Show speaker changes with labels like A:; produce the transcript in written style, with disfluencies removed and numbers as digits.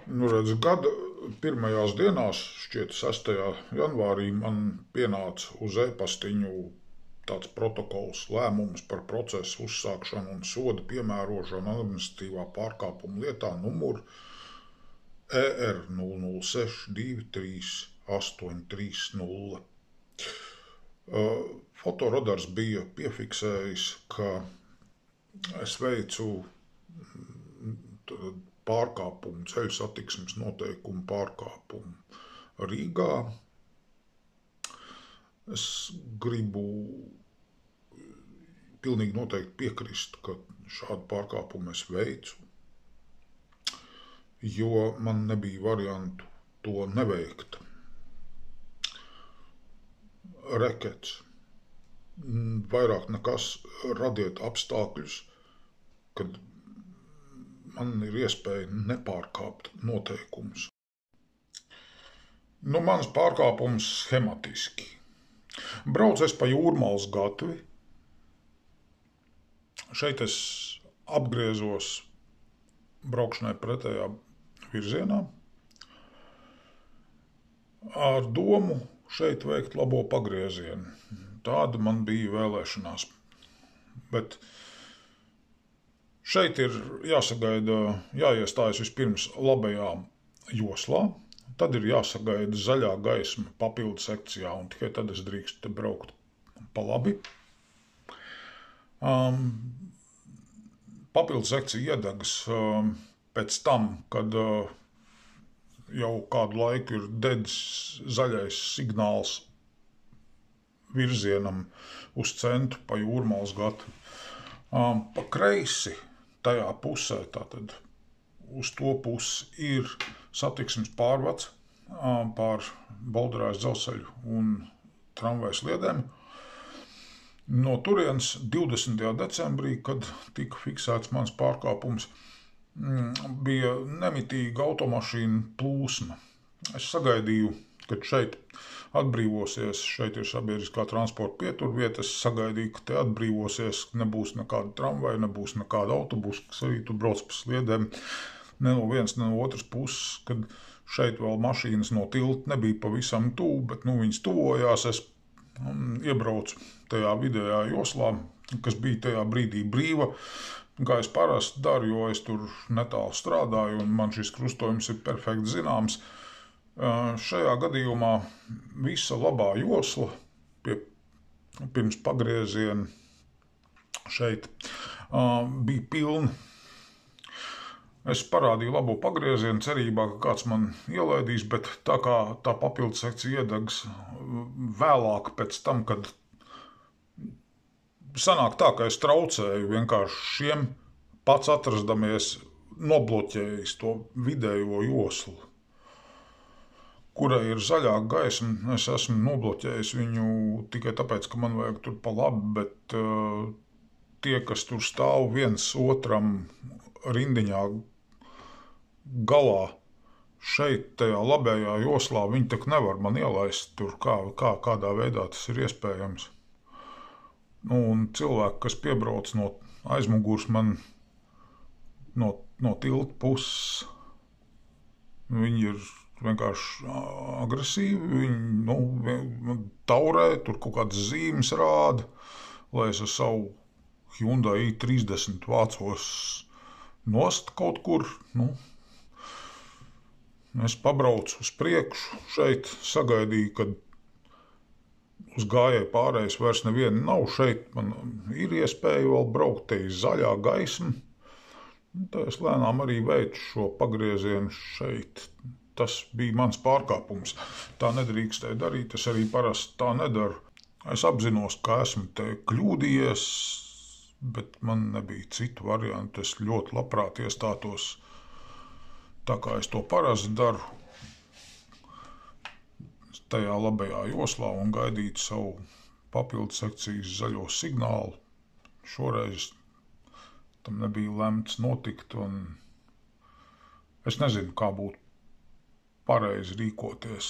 A: Redz, gada pirmajās dienās, šķiet 6. janvārī, man pienāca uz e-pastiņu tāds protokols, lēmums par procesu uzsākšanu un soda piemērošanu administratīvā pārkāpuma lietā numuru ER 006238330. Fotoradars bija piefiksējis, ka es veicu pārkāpumu, ceļu satiksmes noteikumu pārkāpumu Rīgā. Es gribu pilnīgi noteikti piekrist, ka šādu pārkāpumu es veicu, jo man nebija variantu to neveikt. Rekets. Vairāk nekas radiet apstākļus, kad man ir iespēja nepārkāpt noteikumus. Mans pārkāpums schematiski. Braucu es pa Jūrmalas gatvi. Šeit es apgriezos braukšanai pretējā virzienā ar domu šeit veikt labo pagriezienu. Tāda man bija vēlēšanās. Bet šeit ir jāiestājas vispirms labajā joslā, tad ir jāsagaida zaļā gaisma papildu sekcijā, un tikai tad es drīkstu te braukt pa labi. Papildu sekcija iedegas pēc tam, kad jau kādu laiku ir dedis zaļais signāls virzienam uz centru pa Jūrmalas gatvi. Pa kreisi tajā pusē, tātad uz to pusi, ir satiksmes pārvads pār Bolderājas dzelzceļu un tramvajas sliedēm. No turienes 20. decembrī, kad tika fiksēts mans pārkāpums, bija nemitīga automašīnu plūsma. Es sagaidīju, kad šeit atbrīvosies, šeit ir sabiedriskā transporta pieturvieta, es sagaidīju, ka te atbrīvosies, nebūs nekāda tramvaja, nebūs nekāda autobusa, kas arī tur brauc pa sliedēm, ne no vienas, ne no otras puses, kad šeit vēl mašīnas no tilta nebija pavisam tuvu, bet viņas tuvojās, es iebraucu tajā vidējā joslā, kas bija tajā brīdī brīva, kā es parasti daru, jo es tur netālu strādāju un man šis krustojums ir perfekti zināms. Šajā gadījumā visa labā josla pirms pagrieziena šeit bija pilna. Es parādīju labo pagriezienu cerībā, ka kāds man ielaidīs, bet tā kā tā papildu sekcija iedegs vēlāk pēc tam, kad sanāk tā, ka es traucēju vienkārši šiem pats atrasdamies nobloķējis to vidējo joslu, kurai ir zaļā gaisma. Es esmu nobloķējis viņu tikai tāpēc, ka man vajag tur pa labi, bet tie, kas tur stāv viens otram rindiņā galā, šeit tajā labējā joslā, viņi tak nevar man ielaist tur, kādā veidā tas ir iespējams. Un cilvēki, kas piebrauc no aizmugurs man no tilta puses, viņi ir vienkārši agresīvi, viņi taurē, tur kaut kādas zīmes rāda, lai es ar savu Hyundai i30 vācos nost kaut kur. Es pabraucu uz priekšu, šeit sagaidīju, kad uz gājēju pārējas vairs neviena nav, šeit man ir iespēja vēl braukt, te ir zaļā gaisma. Tā es lēnām arī veicu šo pagriezienu šeit. Tas bija mans pārkāpums. Tā nedrīkstēja darīt, es arī parasti tā nedaru. Es apzinos, ka esmu te kļūdījies, bet man nebija citu variantu. Es ļoti labprāt iestātos tā, kā es to parasti daru, tajā labajā joslā un gaidītu savu papildu sekcijas zaļo signālu. Šoreiz tam nebija lemts notikt, un es nezinu, kā būtu pareizi rīkoties.